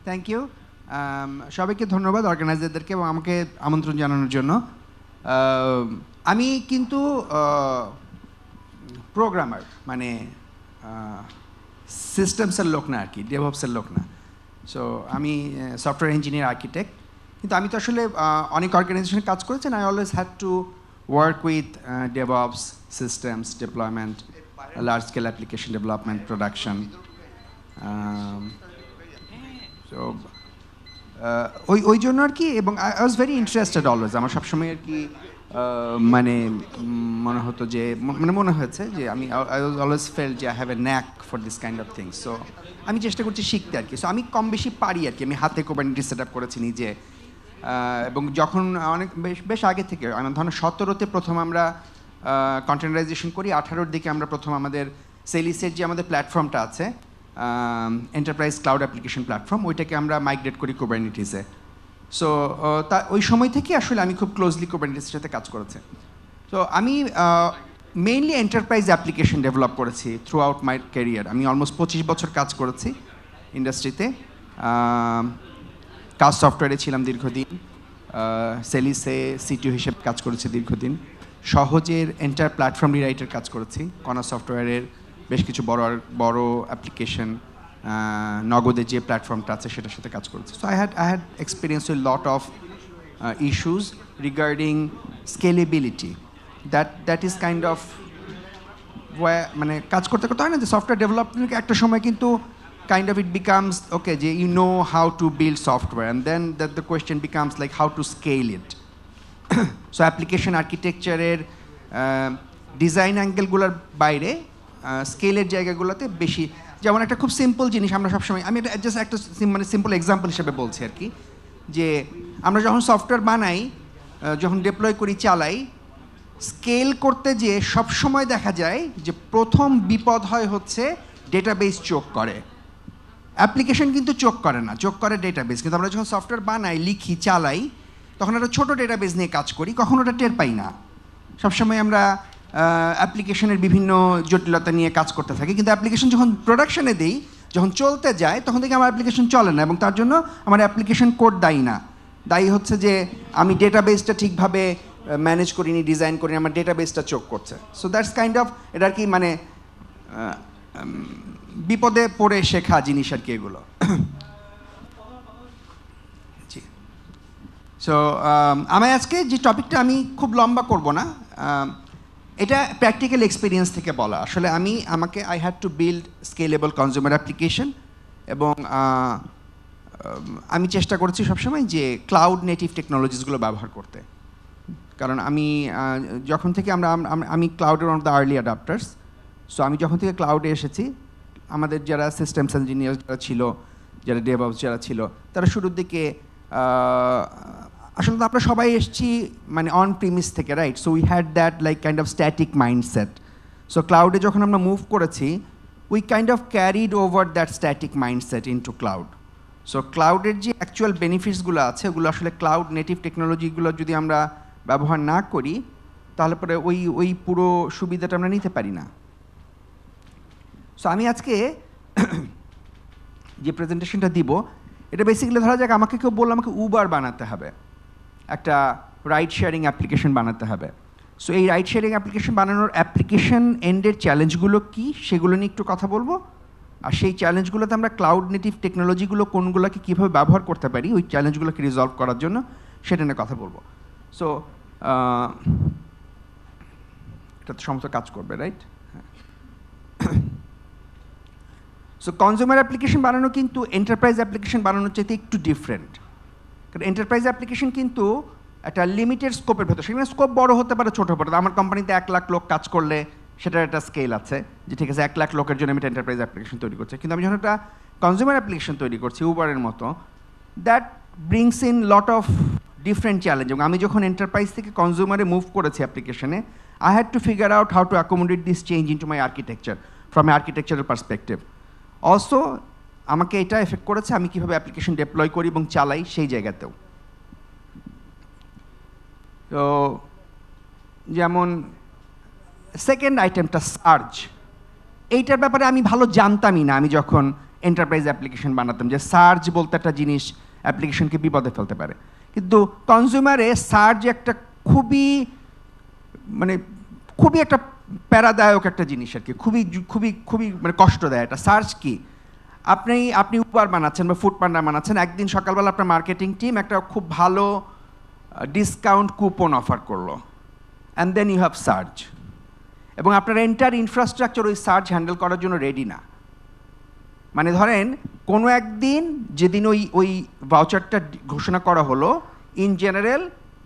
Thank you. সবাইকে ধন্যবাদ অর্গানাইজারদেরকে এবং আমাকে আমন্ত্রণ জানানোর জন্য। আমি কিন্তু প্রোগ্রামার, মানে সিস্টেমসের লোক না আর কি, ডেভঅপসের লোক না। সো আমি সফটওয়্যার ইঞ্জিনিয়ার, আর্কিটেক্ট। কিন্তু আমি তো আসলে অনেক অর্গানাইজেশনে কাজ করেছি। I always had to work with DevOps, systems development, large scale application development, production. So ওই জন্য আর কি, এবং I was very interested always. আমার সবসময় আর কি মানে মনে হতো যে, মানে মনে হয়েছে যে আমি আই ওয়াজ অলওয়েজ ফেল্ট যে I have a knack for this kind of things. So আমি চেষ্টা করছি শিখতে আর কি। সো আমি কম বেশি পারি আর কি। আমি হাতে কুবারনেটিস সেট আপ করেছি নিজে, এবং যখন অনেক বেশ আগে থেকে, আমি ধরেন 17-তে প্রথম আমরা কন্টেনারাইজেশন করি, 18-র দিকে আমরা প্রথম আমাদের সেলিসের যে আমাদের প্ল্যাটফর্মটা আছে, এন্টারপ্রাইজ ক্লাউড অ্যাপ্লিকেশন প্ল্যাটফর্ম, ওইটাকে আমরা মাইগ্রেট করি কুবারনেটিসে। সো ওই সময় থেকে আসলে আমি খুব ক্লোজলি কুবারনেটিসের সাথে কাজ করেছি। তো আমি মেইনলি এন্টারপ্রাইজ অ্যাপ্লিকেশন ডেভেলপ করেছি থ্রু আউট মাই ক্যারিয়ার। আমি অলমোস্ট 25 বছর কাজ করেছি ইন্ডাস্ট্রিতে। কাজ সফটওয়্যারে ছিলাম দীর্ঘদিন, সেলিসে সিটিও হিসেবে কাজ করেছি দীর্ঘদিন, সহজের এন্টার প্ল্যাটফর্ম রিরাইটের কাজ করেছি, কনা সফটওয়্যারের বেশ কিছু বড় অ্যাপ্লিকেশন, নগদের যে প্ল্যাটফর্মটা আছে সেটার সাথে কাজ করেছি। So I had experience with lot of issues regarding scalability. That is kind of মানে কাজ করতে করতে হয় না যে সফটওয়্যার ডেভেলপমেন্ট একটা সময় কিন্তু kind of it becomes okay, you know how to build software, and then the question becomes like how to scale it. So application architecture এর ডিজাইন অ্যাঙ্গেলগুলোর বাইরে স্কেলের জায়গাগুলোতে বেশি, যেমন একটা খুব সিম্পল জিনিস আমরা সবসময়, আমি এটা জাস্ট একটা মানে সিম্পল এক্সাম্পল হিসেবে বলছি আর কি, যে আমরা যখন সফটওয়্যার বানাই, যখন ডিপ্লয় করি, চালাই, স্কেল করতে যে সবসময় দেখা যায় যে প্রথম বিপদ হয় হচ্ছে ডেটাবেস চোখ করে। অ্যাপ্লিকেশন কিন্তু চোখ করে না, চোখ করে ডেটাবেস। কিন্তু আমরা যখন সফটওয়্যার বানাই, লিখি, চালাই, তখন একটা ছোটো ডেটাবেস নিয়ে কাজ করি, কখনো ওটা টের পাই না। সবসময় আমরা অ্যাপ্লিকেশনের বিভিন্ন জটিলতা নিয়ে কাজ করতে থাকি, কিন্তু অ্যাপ্লিকেশন যখন প্রোডাকশনে দিই, যখন চলতে যায়, তখন থেকে আমার অ্যাপ্লিকেশন চলে না, এবং তার জন্য আমার অ্যাপ্লিকেশন কোড দায়ী না। দায়ী হচ্ছে যে আমি ডেটাবেসটা ঠিকভাবে ম্যানেজ করিনি, ডিজাইন করিনি, আমার ডেটাবেসটা চোখ করছে। সো দ্যাটস কাইন্ড অফ, এটা আর কি মানে বিপদে পড়ে শেখা জিনিস আর কি এগুলো। জি। সো আমি আজকে যে টপিকটা, আমি খুব লম্বা করব না, এটা প্র্যাকটিক্যাল এক্সপিরিয়েন্স থেকে বলা। আসলে I had to build scalable consumer application, এবং আমি চেষ্টা করেছি সবসময় যে ক্লাউড নেটিভ টেকনোলজিসগুলো ব্যবহার করতে। কারণ আমি যখন থেকে আমি ক্লাউডের one of the early adopters. So আমি যখন থেকে ক্লাউডে এসেছি, আমাদের যারা সিস্টেমস ইঞ্জিনিয়ার যারা ছিল, যারা ডেভঅপস যারা ছিল, তারা শুরুর দিকে আসলে আমরা সবাই এসেছি মানে অন প্রিমিস থেকে, right? So we had that like kind of static mindset. So ক্লাউডে যখন আমরা মুভ করেছি, we kind of carried over that static mindset into cloud. So ক্লাউডের যে অ্যাকচুয়াল বেনিফিটসগুলো আছে, ওগুলো আসলে ক্লাউড নেটিভ টেকনোলজিগুলো যদি আমরা ব্যবহার না করি, তাহলে পরে ওই পুরো সুবিধাটা আমরা নিতে পারি না। সো আমি আজকে যে প্রেজেন্টেশনটা দিব, এটা বেসিক্যালি ধরা যাক আমাকে কেউ বললো আমাকে উবার বানাতে হবে, একটা রাইড শেয়ারিং অ্যাপ্লিকেশন বানাতে হবে। সো এই রাইড শেয়ারিং অ্যাপ্লিকেশন বানানোর অ্যাপ্লিকেশন এন্ডের চ্যালেঞ্জগুলো কী, সেগুলো নিয়ে একটু কথা বলবো। আর সেই চ্যালেঞ্জগুলোতে আমরা ক্লাউড নেটিভ টেকনোলজিগুলো কোনগুলোকে কীভাবে ব্যবহার করতে পারি ওই চ্যালেঞ্জগুলোকে রিজলভ করার জন্য, সেটা নিয়ে কথা বলবো। সো এটা তো সমস্ত কাজ করবে, রাইট? সো কনজিউমার অ্যাপ্লিকেশন বানানো কিন্তু এন্টারপ্রাইজ অ্যাপ্লিকেশন বানানোর চাইতে একটু ডিফারেন্ট। কারণ এন্টারপ্রাইজ অ্যাপ্লিকেশন কিন্তু একটা লিমিটেড স্কোপের ভেতর, সেখানে স্কোপ বড় হতে পারে, ছোটো হতে পারে। আমার কোম্পানিতে 1 লাখ লোক কাজ করলে সেটার একটা স্কেল আছে, যে ঠিক আছে 1 লাখ লোকের জন্য আমি একটা এন্টারপ্রাইজ অ্যাপ্লিকেশন তৈরি করছি। কিন্তু আমি যখন একটা কনজিউমার অ্যাপ্লিকেশন তৈরি করছি উবারের মতো, that brings in lot of different challenge. এবং আমি যখন এন্টারপ্রাইজ থেকে কনজিউমারে মুভ করেছি অ্যাপ্লিকেশনে, I had to figure out how to accommodate this change in to my architecture from a architectural perspective. Also আমাকে এটা এফেক্ট করেছে আমি কীভাবে অ্যাপ্লিকেশন ডেপ্লয় করি এবং চালাই সেই জায়গাতেও। তো যেমন সেকেন্ড আইটেমটা সার্চ, এইটার ব্যাপারে আমি ভালো জানতামই না আমি যখন এন্টারপ্রাইজ অ্যাপ্লিকেশন বানাতাম, যে সার্চ বলতে একটা জিনিস অ্যাপ্লিকেশনকে বিপদে ফেলতে পারে। কিন্তু কনজিউমারে সার্চ একটা খুবই মানে খুবই একটা প্যারাদায়ক একটা জিনিস আর কি, খুবই খুবই খুবই মানে কষ্ট দেয় এটা। সার্চ কি, আপনি উবার বানাচ্ছেন বা ফুড পান্ডা বানাচ্ছেন, একদিন সকালবেলা আপনার মার্কেটিং টিম একটা খুব ভালো ডিসকাউন্ট কুপন অফার করলো, and then you have search, এবং আপনার এন্টার ইনফ্রাস্ট্রাকচার ওই সার্চ হ্যান্ডেল করার জন্য রেডি না। মানে ধরেন কোনো একদিন যেদিন ওই ভাউচারটা ঘোষণা করা হলো, ইন জেনারেল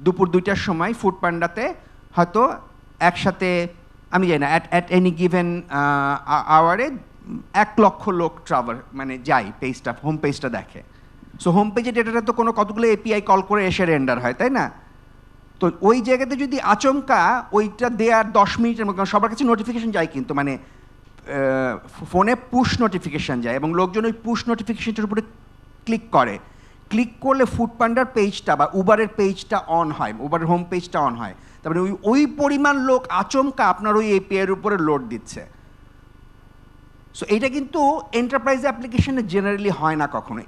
দুপুর 2টার সময় ফুড পান্ডাতে হয়তো একসাথে আমি জানি না অ্যাট এনি গিভেন আওয়ারে 1 লক্ষ লোক ট্রাভার মানে যায় পেজটা, হোম পেজটা দেখে। সো হোম পেজে ডেটাটা তো কতগুলো এপিআই কল করে এসে রেন্ডার হয়, তাই না? তো ওই জায়গাতে যদি আচমকা ওইটা দেওয়ার 10 মিনিটের মধ্যে সবার কাছে নোটিফিকেশন যায়, কিন্তু মানে ফোনে পুশ নোটিফিকেশান যায় এবং লোকজন ওই পুশ নোটিফিকেশানটার উপরে ক্লিক করলে ফুড পান্ডার পেজটা বা উবারের পেজটা অন হয়, উবারের হোম পেজটা অন হয়। তারপরে ওই পরিমাণ লোক আচমকা আপনার ওই এপিআইয়ের উপরে লোড দিচ্ছে। সো এইটা কিন্তু এন্টারপ্রাইজ অ্যাপ্লিকেশনে জেনারেলি হয় না কখনো।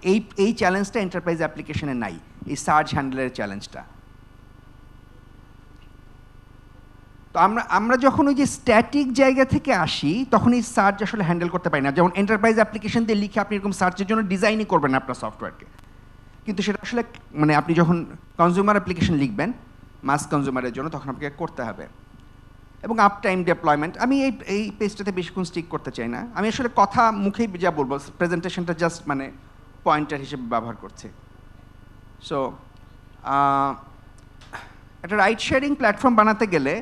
এই চ্যালেঞ্জটা এন্টারপ্রাইজ অ্যাপ্লিকেশনে নাই, এই সার্চ হ্যান্ডেলের চ্যালেঞ্জটা। তো আমরা যখন ওই যে স্ট্যাটিক জায়গা থেকে আসি তখন এই সার্চ আসলে হ্যান্ডেল করতে পারি না। যেমন এন্টারপ্রাইজ অ্যাপ্লিকেশন দিয়ে লিখে আপনি এরকম সার্চের জন্য ডিজাইনই করবেন আপনার সফটওয়্যারকে, কিন্তু সেটা আসলে মানে আপনি যখন কনজিউমার অ্যাপ্লিকেশন লিখবেন মাস কনজিউমারের জন্য তখন আপনাকে করতে হবে। এবং আপ টাইম ডেপ্লয়মেন্ট, আমি এই পেজটাতে বেশিক্ষণ স্টিক করতে চাই না। আমি আসলে কথা মুখেই যা বলবো, প্রেজেন্টেশনটা জাস্ট মানে পয়েন্টার হিসেবে ব্যবহার করছি। সো একটা রাইড শেয়ারিং প্ল্যাটফর্ম বানাতে গেলে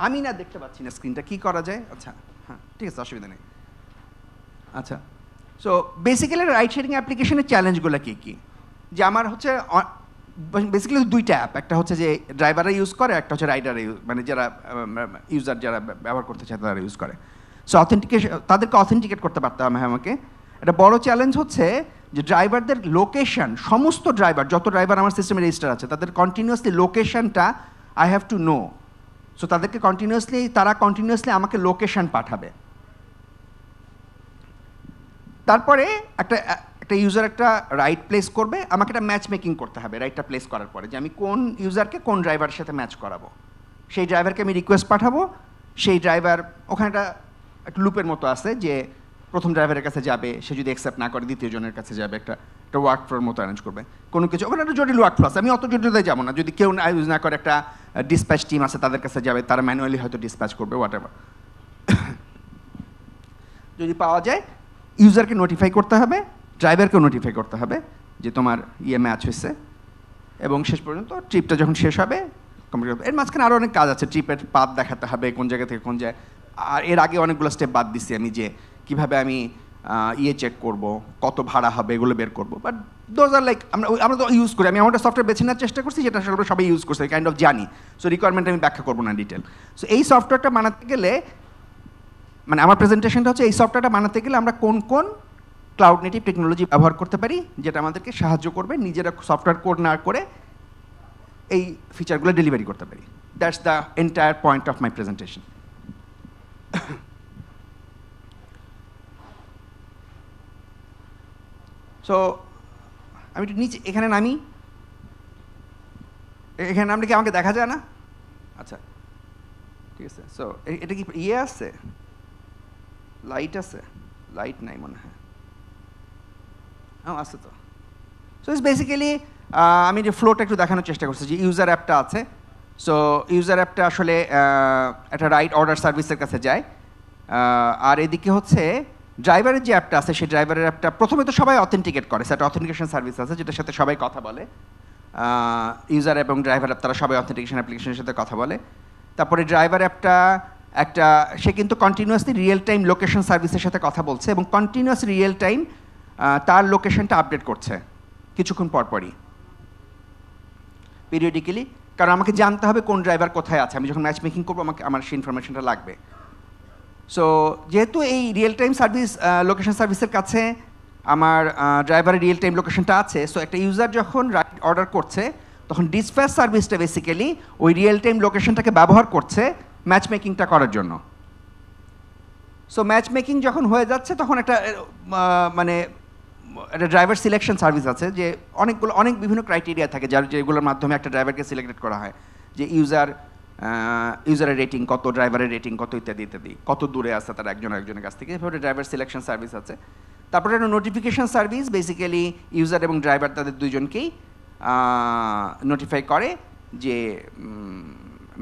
আমি না দেখতে পাচ্ছি না স্ক্রিনটা, কি করা যায়? আচ্ছা হ্যাঁ ঠিক আছে, অসুবিধা নেই। আচ্ছা, সো বেসিক্যালি রাইড শেয়ারিং অ্যাপ্লিকেশনের চ্যালেঞ্জগুলো কী কী? যে আমার হচ্ছে বেসিক্যালি 2টা অ্যাপ, একটা হচ্ছে যে ড্রাইভাররা ইউজ করে, একটা হচ্ছে রাইডাররা মানে যারা ইউজার যারা ব্যবহার করতে চায় তারা ইউজ করে। সো তাদেরকে অথেন্টিকেট করতে পারতে হবে আমাকে। একটা বড় চ্যালেঞ্জ হচ্ছে যে ড্রাইভারদের লোকেশন, সমস্ত ড্রাইভার যত ড্রাইভার আমার সিস্টেমে রেজিস্টার আছে তাদের কন্টিনিউয়াসলি লোকেশনটা I have to know. So তাদেরকে তারা কন্টিনিউয়াসলি আমাকে লোকেশন পাঠাবে। তারপরে একটা ইউজার একটা রাইড প্লেস করবে, আমাকে একটা ম্যাচ মেকিং করতে হবে রাইডটা প্লেস করার পরে, যে আমি কোন ইউজারকে কোন ড্রাইভারের সাথে ম্যাচ করাবো। সেই ড্রাইভারকে আমি রিকোয়েস্ট পাঠাবো, সেই ড্রাইভার ওখানে একটা লুপের মতো আছে যে প্রথম ড্রাইভারের কাছে যাবে, সে যদি অ্যাকসেপ্ট না করে দ্বিতীয় জনের কাছে যাবে, একটা ওয়ার্ক ফ্লোর মতো অ্যারেঞ্জ করবে। কোনো কিছু ওখানে একটা জটিল ওয়ার্ক ফ্লো আছে, আমি অত জটিলতায় যাবো না। যদি কেউ ইউজ না করে একটা ডিসপ্যাচ টিম আছে তাদের কাছে যাবে, তারা ম্যানুয়ালি হয়তো ডিসপ্যাচ করবে, হোয়াট এভার। যদি পাওয়া যায় ইউজারকে নোটিফাই করতে হবে, ড্রাইভারকেও নোটিফাই করতে হবে যে তোমার ম্যাচ হয়েছে, এবং শেষ পর্যন্ত ট্রিপটা যখন শেষ হবে কমপ্লিট হবে। এর মাঝখানে আরও অনেক কাজ আছে, ট্রিপের পাথ দেখাতে হবে কোন জায়গা থেকে কোন জায়গায়। আর এর আগে অনেকগুলো স্টেপ বাদ দিচ্ছি আমি, যে কীভাবে আমি চেক করব, কত ভাড়া হবে, এগুলো বের করবো। বাট দোজ আর লাইক আমরা তো ইউজ করি, আমি আমার সফটওয়্যার বেছে নেওয়ার চেষ্টা করছি যেটা আসলে সবাই ইউজ করছে, কাইন্ড অফ জানি। সো রিকোয়ারমেন্ট আমি ব্যাখ্যা করবো না ডিটেল। সো এই সফটওয়্যারটা বানাতে গেলে মানে আমার প্রেজেন্টেশনটা হচ্ছে এই সফটওয়্যারটা বানাতে গেলে আমরা কোন কোন ক্লাউড নেটিভ টেকনোলজি ব্যবহার করতে পারি যেটা আমাদেরকে সাহায্য করবে নিজেরা সফটওয়্যার কোড না করে এই ফিচারগুলো ডেলিভারি করতে পারি। That's the entire point of my presentation. So আমি একটু নিচে এখানে নামি, এখানে নামলে কি আমাকে দেখা যায় না? আচ্ছা ঠিক আছে। সো এটা কি আছে, লাইট আছে? লাইট নাই মনে হয়, আছে তো। সো ইটস বেসিক্যালি আমি যে ফ্লোটা একটু দেখানোর চেষ্টা করছি, যে ইউজার অ্যাপটা আছে। সো ইউজার অ্যাপটা আসলে একটা রাইড অর্ডার সার্ভিসের কাছে যায়, আর এদিকে হচ্ছে ড্রাইভারের যে অ্যাপটা আছে সেই ড্রাইভারের অ্যাপটা প্রথমে তো সবাই অথেন্টিকেট করে, সেটা অথেন্টিকেশন সার্ভিস আছে যেটার সাথে সবাই কথা বলে। ইউজার এবং ড্রাইভার অ্যাপ তারা সবাই অথেন্টিকেশন অ্যাপ্লিকেশনের সাথে কথা বলে। তারপরে ড্রাইভার অ্যাপটা সে কিন্তু কন্টিনিউয়াসলি রিয়েল টাইম লোকেশন সার্ভিসের সাথে কথা বলছে এবং কন্টিনিউয়াস রিয়েল টাইম তার লোকেশনটা আপডেট করছে কিছুক্ষণ পরপরই, পিরিয়ডিক্যালি। কারণ আমাকে জানতে হবে কোন ড্রাইভার কোথায় আছে, আমি যখন ম্যাচ মেকিং করবো আমার সেই ইনফরমেশনটা লাগবে। সো যেহেতু এই রিয়েল টাইম সার্ভিস লোকেশন সার্ভিসের কাছে আমার ড্রাইভারের রিয়েল টাইম লোকেশনটা আছে, সো একটা ইউজার যখন রাইড অর্ডার করছে তখন ডিসপ্যাচ সার্ভিসটা বেসিক্যালি ওই রিয়েল টাইম লোকেশনটাকে ব্যবহার করছে ম্যাচ মেকিংটা করার জন্য। সো ম্যাচ মেকিং যখন হয়ে যাচ্ছে তখন একটা মানে একটা ড্রাইভার সিলেকশন সার্ভিস আছে, যে অনেক বিভিন্ন ক্রাইটেরিয়া থাকে যেগুলোর মাধ্যমে একটা ড্রাইভারকে সিলেক্টেড করা হয়, যে ইউজারের রেটিং কত, ড্রাইভারের রেটিং কত, ইত্যাদি ইত্যাদি, কত দূরে আছে তার একজনের কাছ থেকে, এভাবে ড্রাইভার সিলেকশন সার্ভিস আছে। তারপরে একটা নোটিফিকেশন সার্ভিস, বেসিক্যালি ইউজার এবং ড্রাইভার তাদের দুজনকেই নোটিফাই করে যে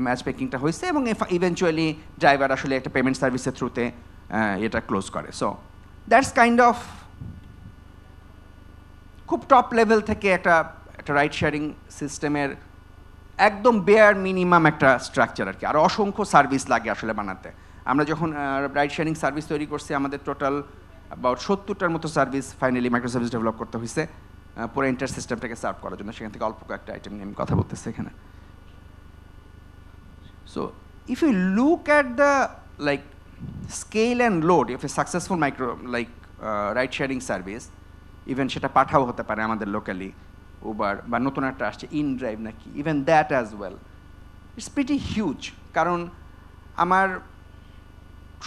ম্যাচ মেকিংটা হয়েছে, এবং ইভেনচুয়ালি ড্রাইভার আসলে একটা পেমেন্ট সার্ভিসের থ্রুতে এটা ক্লোজ করে। সো দ্যাটস কাইন্ড অফ খুব টপ লেভেল থেকে একটা রাইড শেয়ারিং সিস্টেমের একদম বেয়ার মিনিমাম একটা স্ট্রাকচার আর কি। আর অসংখ্য সার্ভিস লাগে আসলে বানাতে। আমরা যখন রাইড শেয়ারিং সার্ভিস তৈরি করছি, আমাদের টোটাল অ্যাবাউট 70টার মতো service finally micro service develop করতে হয়েছে পুরো এন্টার সিস্টেমটাকে সার্ভ করার জন্য। সেখান থেকে অল্প কয়েকটা আইটেম নিয়ে আমি কথা বলতেছি এখানে। So if you look at the like scale and load if a successful ride sharing service, even সেটা পাঠাও হতে পারে আমাদের লোকালি, উবার বা নতুন একটা আসছে ইনড্রাইভ নাকি, even that as well, it's pretty huge. কারণ আমার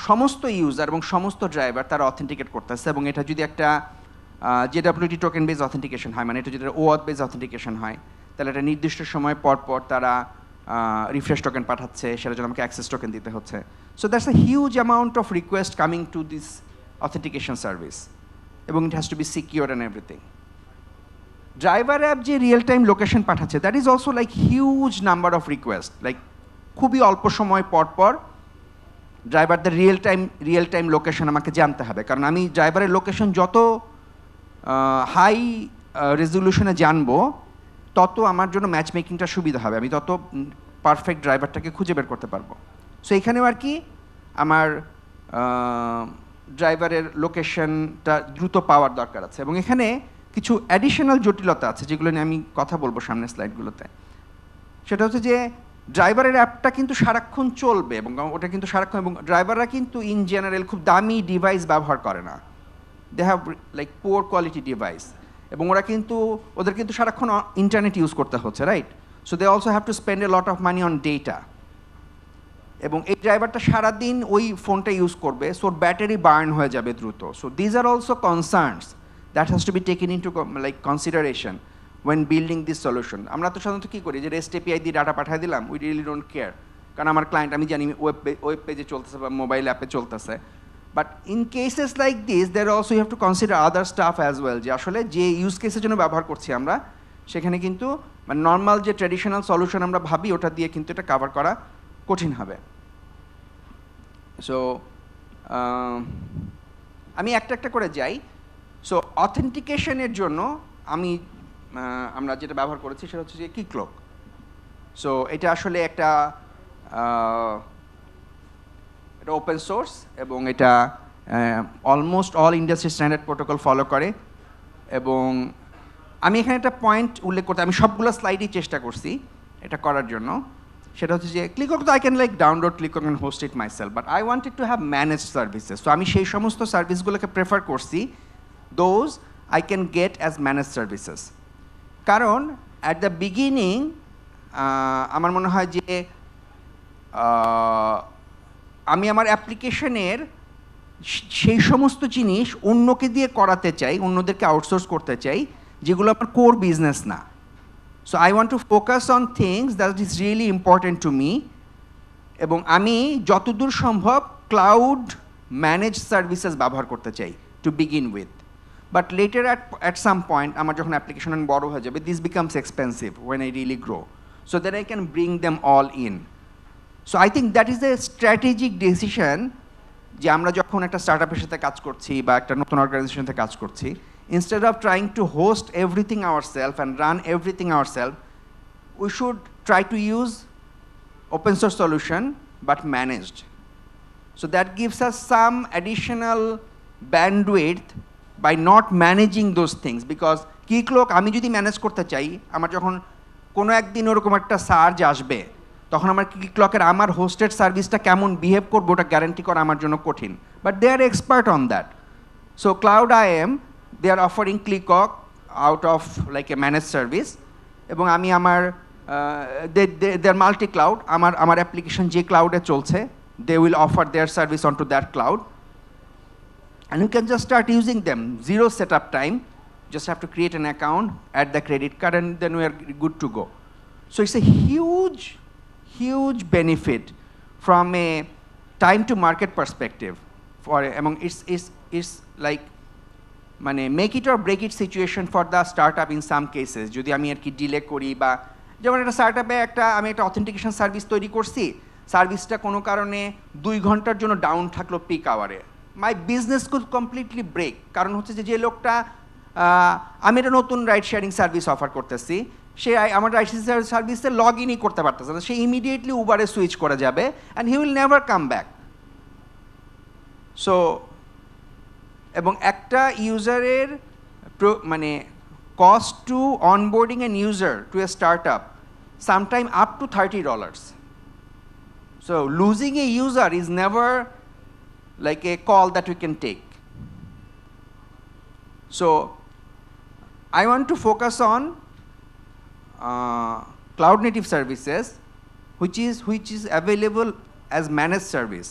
সমস্ত ইউজার এবং সমস্ত ড্রাইভার তারা অথেন্টিকেট করতেছে, এবং এটা যদি একটা জেডব্লিউটি টোকেন বেস অথেন্টিকেশন হয়, মানে এটা যদি ওয়াথ বেস অথেন্টিকেশন হয়, তাহলে একটা নির্দিষ্ট সময় পর পর তারা রিফ্রেশ টোকেন পাঠাচ্ছে, সেটার জন্য আমাকে অ্যাক্সেস টোকেন দিতে হচ্ছে। So that's a huge amount of request coming to this authentication service, এবং it has to be secure and everything. Driver app যে রিয়েল টাইম লোকেশন পাঠাচ্ছে, that is also like huge number of request, like খুবই অল্প সময় পর পর ড্রাইভারদের real time location আমাকে জানতে হবে। কারণ আমি ড্রাইভারের লোকেশন যত হাই রেজলিউশনে জানবো, তত আমার জন্য ম্যাচ মেকিংটা সুবিধা হবে, আমি তত পারফেক্ট ড্রাইভারটাকে খুঁজে বের করতে পারবো। সো এখানেও আর কি আমার ড্রাইভারের লোকেশনটা দ্রুত পাওয়ার দরকার আছে, এবং এখানে কিছু অ্যাডিশনাল জটিলতা আছে যেগুলো নিয়ে আমি কথা বলবো সামনের স্লাইডগুলোতে। সেটা হচ্ছে যে ড্রাইভারের অ্যাপটা কিন্তু সারাক্ষণ চলবে, এবং ওটা কিন্তু সারাক্ষণ, এবং ড্রাইভাররা কিন্তু ইন জেনারেল খুব দামি ডিভাইস ব্যবহার করে না, they have like poor quality device, এবং ওদের কিন্তু সারাক্ষণ ইন্টারনেট ইউজ করতে হচ্ছে, right? So they also have to spend a lot of money on data, এবং এই ড্রাইভারটা সারাদিন ওই ফোনটা ইউজ করবে, সো ব্যাটারি বার্ন হয়ে যাবে দ্রুত। So these are also concerns that has to be taken in to like consideration when building this solution. আমরা তো সাধারণত কী করি, যে রেস্ট এপিআই দিয়ে ডাটা পাঠিয়ে দিলাম, উই রিয়েলি ডোন্ট কেয়ার, কারণ আমার ক্লায়েন্ট আমি জানি ওয়েব পেজে চলতেছে বা মোবাইল অ্যাপে চলতেছে। But in cases like this they also you have to consider other stuff as well, যে আসলে যে ইউজ কেসের জন্য ব্যবহার করছি আমরা, সেখানে কিন্তু মানে নর্মাল যে ট্র্যাডিশনাল সলিউশন আমরা ভাবি, ওটা দিয়ে কিন্তু এটা কাভার করা কঠিন হবে। সো আমি একটা করে যাই। সো অথেন্টিকেশনের জন্য আমরা যেটা ব্যবহার করেছি সেটা হচ্ছে যে কিক্লক। সো এটা আসলে এটা ওপেন সোর্স, এবং এটা almost all industry standard protocol follow করে। এবং আমি এখানে একটা পয়েন্ট উল্লেখ করতে, আমি সবগুলো স্লাইডই চেষ্টা করছি এটা করার জন্য, সেটা হচ্ছে যে ক্লিকক তো I can like download Keycloak and host it myself, but I wanted to have manage services. তো আমি সেই সমস্ত সার্ভিসগুলোকে প্রেফার করছি, those I can get as manage services. কারণ অ্যাট দ্য বিগিনিং আমার মনে হয় যে আমি আমার অ্যাপ্লিকেশনের সেই সমস্ত জিনিস অন্যকে দিয়ে করাতে চাই, অন্যদেরকে আউটসোর্স করতে চাই, যেগুলো আমার কোর বিজনেস না। So I want to focus on things that is really important to me, এবং আমি যতদূর সম্ভব ক্লাউড ম্যানেজ সার্ভিসেস ব্যবহার করতে চাই to begin with. But later at some point, আমার যখন অ্যাপ্লিকেশন বড় হয়ে যাবে, this becomes expensive when I really grow, so that I can bring them all in. So I think that is a strategic decision, যে আমরা যখন একটা স্টার্টআপের সাথে কাজ করছি বা একটা নতুন অর্গানাইজেশনের সাথে কাজ করছি, instead of trying to host everything ourselves and run everything ourselves, we should try to use open source solution but managed. So that gives us some additional bandwidth by not managing those things, because কিক্লক আমি যদি manage করতে চাই, আমার যখন কোনো একদিন ওরকম একটা সার্জ আসবে, তখন আমার কিক্লকের আমার হোস্টেড সার্ভিসটা কেমন বিহেভ করবো ওটা গ্যারান্টি করা আমার জন্য কঠিন। But they are expert on that. So cloud IAM, they are offering Keycloak out of like a manage service, এবং আমি আমার দে আর মাল্টি ক্লাউড, আমার অ্যাপ্লিকেশন যে ক্লাউডে চলছে, they will offer their service on to that cloud. and you can just start using them. Zero setup time. Just have to create an account, add the credit card, and then we are good to go. So it's a huge, huge benefit from a time to market perspective. It's like make it or break it situation for the startup in some cases. যদি আমি আর কি delay করি বা যেমন একটা স্টার্টআপে আমি একটা অথেন্টিকেশন সার্ভিস তৈরি করছি, সার্ভিসটা কোনো কারণে 2 ঘন্টার জন্য ডাউন থাকলো পিক আওয়ারে, my business could completely break. কারণ হচ্ছে যে লোকটা আমি একটা নতুন রাইড শেয়ারিং সার্ভিস অফার করতেছি, সে আমার রাইড শেয়ারিং সার্ভিসে লগ ইনই করতে পারতেছে না, সে ইমিডিয়েটলি উবারে সুইচ করে যাবে and he will never come back. So এবং একটা ইউজারের cost to onboarding an user to a startup sometime up to $30. So losing a user is never like a call that we can take. So I want to focus on cloud native services which is available as managed service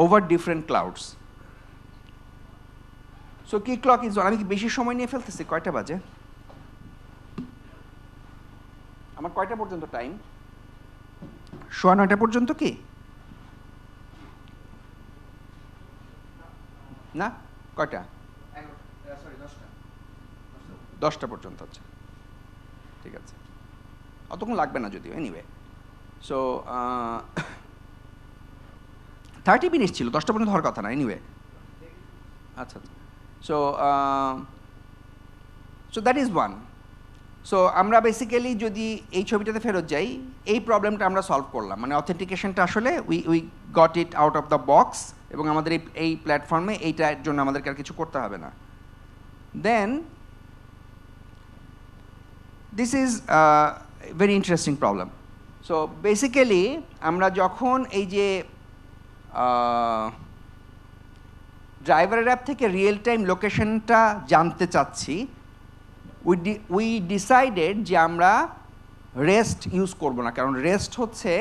over different clouds. So key clock is on. আমি কি বেশি সময় নিয়ে ফেলতেছি? কয়টা বাজে? আমার কয়টা পর্যন্ত টাইম? 9:30 পর্যন্ত কি না? কয়টা? 10টা পর্যন্ত। আচ্ছা ঠিক আছে, অতক্ষণ লাগবে না যদিও। এনিওয়ে, সো 30 মিনিট ছিল, 10টা পর্যন্ত হওয়ার কথা না। এনিওয়ে, আচ্ছা আচ্ছা। So that is one. So আমরা বেসিক্যালি যদি এই ছবিটাতে ফেরত যাই, এই প্রবলেমটা আমরা সলভ করলাম, অথেন্টিকেশনটা আসলে we got it out of the box, এবং আমাদের এই প্ল্যাটফর্মে এইটার জন্য আমাদেরকে আর কিছু করতে হবে না। Then this is very interesting problem. So basically আমরা যখন এই যে ড্রাইভারের অ্যাপ থেকে রিয়েল টাইম লোকেশনটা জানতে চাচ্ছি, উই ডিসাইডেড যে আমরা রেস্ট ইউজ করব না, কারণ রেস্ট হচ্ছে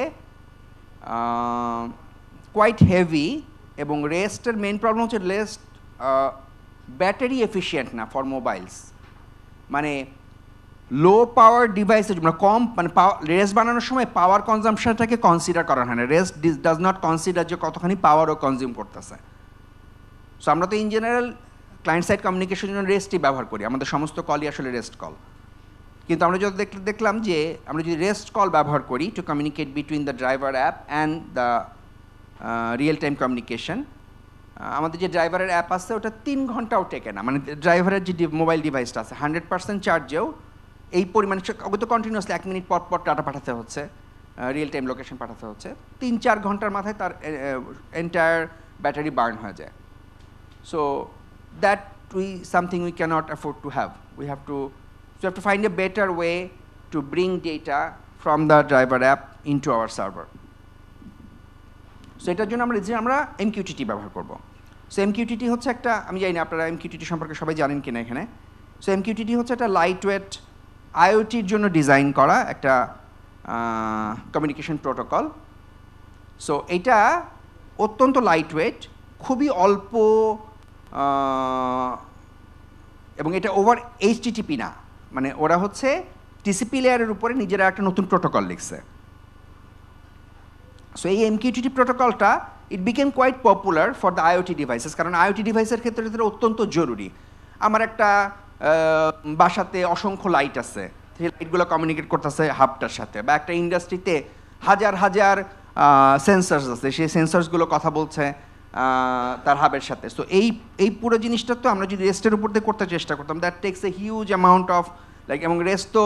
কোয়াইট হেভি, এবং রেস্টের মেইন প্রবলেম হচ্ছে রেস্ট ব্যাটারি এফিশিয়েন্ট না ফর মোবাইলস। লো পাওয়ার ডিভাইসের কম রেস্ট বানানোর সময় পাওয়ার কনজাম্পশনটাকে কনসিডার করা হয় না। রেস্ট ডাজ নট কনসিডার যে কতখানি পাওয়ারও কনজিউম করতেছে। সো আমরা তো ইন জেনারেল ক্লায়েন্ট সাইড কমিউনিকেশনের জন্য রেস্টই ব্যবহার করি, আমাদের সমস্ত কলই আসলে রেস্ট কল। কিন্তু আমরা যদি দেখলাম যে আমরা যদি রেস্ট কল ব্যবহার করি to communicate between the driver app and the real time communication, আমাদের যে ড্রাইভারের অ্যাপ আছে ওটা 3 ঘন্টাও টেকে না। ড্রাইভারের যে মোবাইল ডিভাইসটা আছে 100% চার্জেও এই পরিমাণে তো কন্টিনিউয়াসলি 1 মিনিট পর পর ডাটা পাঠাতে হচ্ছে, রিয়েল টাইম লোকেশন পাঠাতে হচ্ছে, 3-4 ঘন্টার মাথায় তার এন্টায়ার ব্যাটারি বার্ন হয়ে যায়। So that something we cannot afford to have. We have to find a better way to bring data from the driver app into our server. So এটার জন্য আমরা MQTT ব্যবহার করব। So MQTT হচ্ছে একটা, আমি জানি না আপনারা MQTT সম্পর্কে সবাই জানেন কিনা এখানে। So MQTT হচ্ছে একটা লাইটওয়েট IoT-র জন্য ডিজাইন করা একটা কমিউনিকেশন প্রোটোকল। সো এটা অত্যন্ত লাইটওয়েট, খুবই অল্প, এবং এটা ওভার HTTP না, ওরা হচ্ছে TCP লেয়ারের উপরে নিজেরা একটা নতুন প্রোটোকল লিখছে। সো এই MQTT প্রোটোকলটা it became quite popular for the IoT devices, কারণ IoT ডিভাইসের ক্ষেত্রে এটা অত্যন্ত জরুরি। আমার একটা বাসাতে অসংখ্য লাইট আছে, সেই লাইটগুলো কমিউনিকেট করতেছে হাবটার সাথে, বা একটা ইন্ডাস্ট্রিতে হাজার হাজার সেন্সার্স আছে, সেই সেন্সার্সগুলো কথা বলছে তার হাবের সাথে। সো এই পুরো জিনিসটা তো আমরা যদি রেস্টের উপর দিয়ে করতে চেষ্টা করতাম, that takes a huge amount of এবং রেস্ট তো